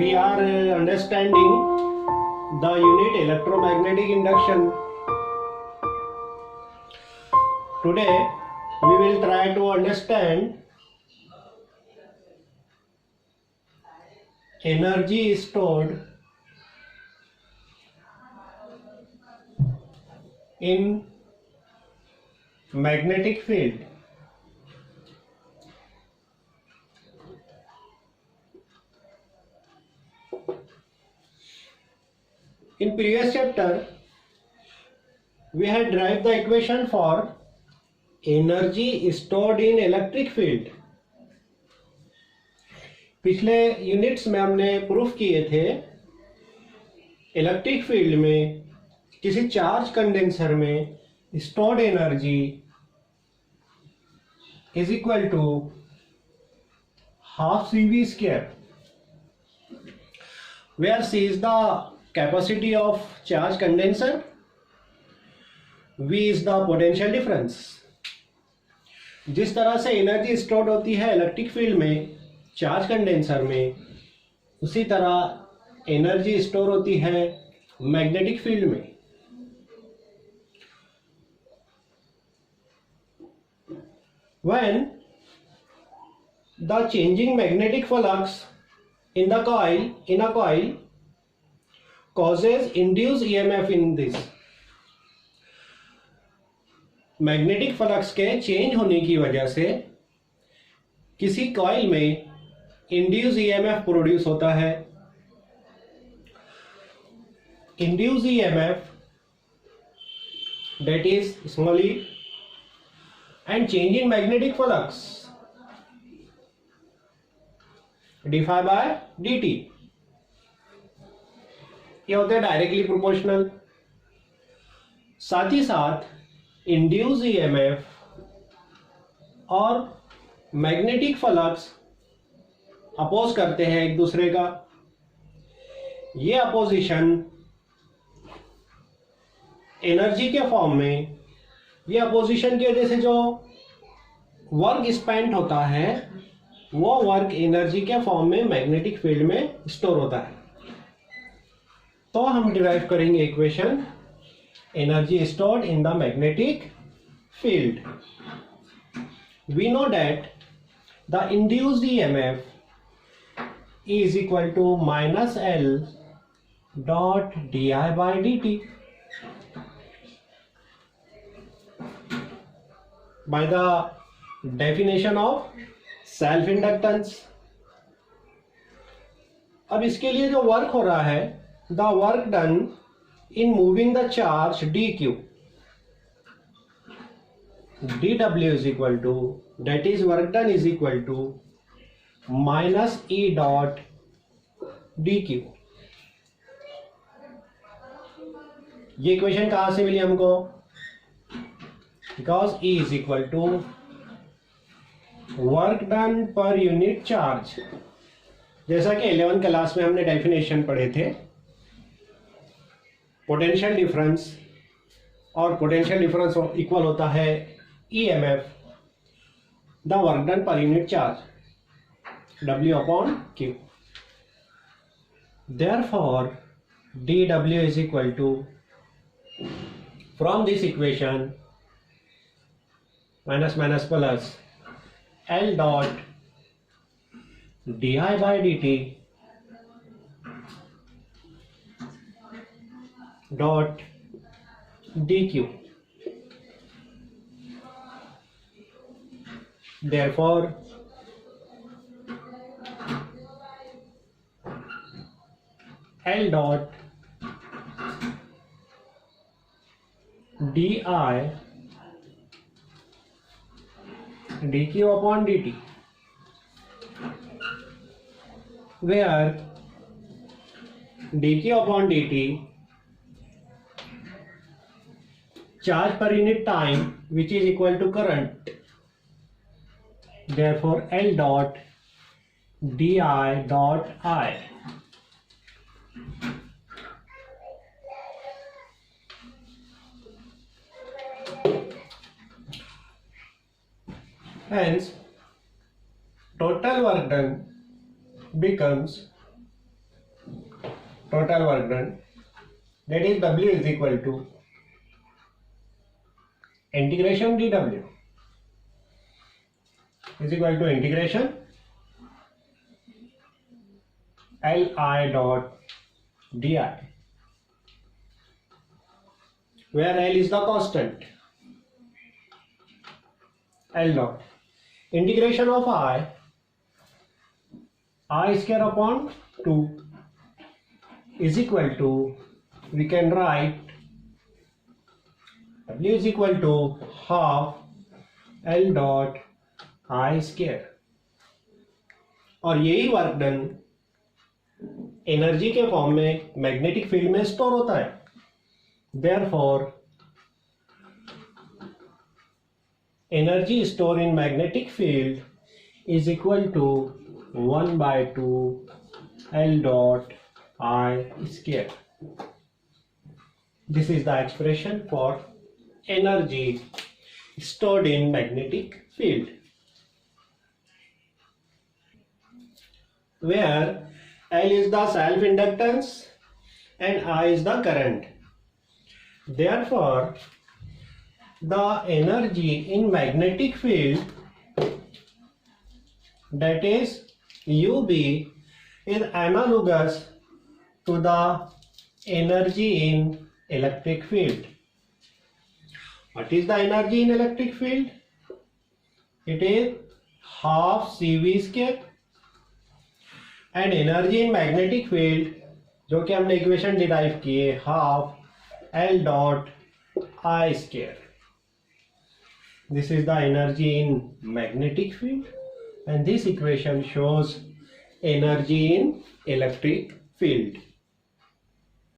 we are understanding the unit electromagnetic induction. Today we will try to understand energy stored in magnetic field. In previous chapter we had derived the equation for energy stored in electric field. पिछले units में हमने proof किए थे electric field में किसी charge condenser में stored energy is equal to half CV square, where C is the capacity of charge condenser, V is the potential difference. जिस तरह से एनर्जी स्टोर्ड होती है इलेक्ट्रिक फील्ड में चार्ज कंडेंसर में, उसी तरह एनर्जी स्टोर होती है मैग्नेटिक फील्ड में. When the changing magnetic flux in a coil causes induced EMF in this, magnetic flux के चेंज होने की वजह से किसी कॉइल में इंड्यूस EMF प्रोड्यूस होता है. Induce EMF that is small e and change in magnetic flux dphi by dt, ये होते हैं डायरेक्टली प्रोपोर्शनल. साथ ही साथ इंड्यूस EMF और मैग्नेटिक फ्लक्स अपोज करते हैं एक दूसरे का. ये अपोजिशन एनर्जी के फॉर्म में, ये अपोजिशन की वजह से जो वर्क स्पेंट होता है वो वर्क एनर्जी के फॉर्म में मैग्नेटिक फील्ड में स्टोर होता है. तो हम डिराइव करेंगे equation energy stored in the magnetic field. We know that the induced EMF is equal to minus L dot di by dt. By the definition of self inductance. अब इसके लिए जो वर्क हो रहा है, the work done in moving the charge dq, dw is equal to, that is work done is equal to minus E dot dq. ये equation कहां से मिली हमको? Because E is equal to work done per unit charge. जैसा कि 11 class में हमने definition पढ़े थे, पोटेंशियल डिफरेंस और पोटेंशियल डिफरेंस इक्वल होता है EMF, the work done per unit charge, W upon Q. Therefore, dW is equal to, from this equation, minus minus plus L dot di by dt dot dq. Therefore, L dot di dq upon dt, where dq upon dt charge per unit time, which is equal to current. Therefore, L dot di dot I. Hence, total work done becomes total work done, that is W is equal to integration dW is equal to integration Li dot di, where L is the constant. L dot integration of I square upon 2 is equal to, we can write W is equal to half L dot I square. और यही work done energy के form में magnetic field में store होता है. Therefore, energy stored in magnetic field is equal to 1 by 2 L dot I square. This is the expression for energy stored in magnetic field, where L is the self-inductance and I is the current. Therefore, the energy in magnetic field, that is UB, is analogous to the energy in electric field. What is the energy in electric field? It is half CV square, and energy in magnetic field जो कि हमने equation derive किए half L dot I square. This is the energy in magnetic field, and this equation shows energy in electric field.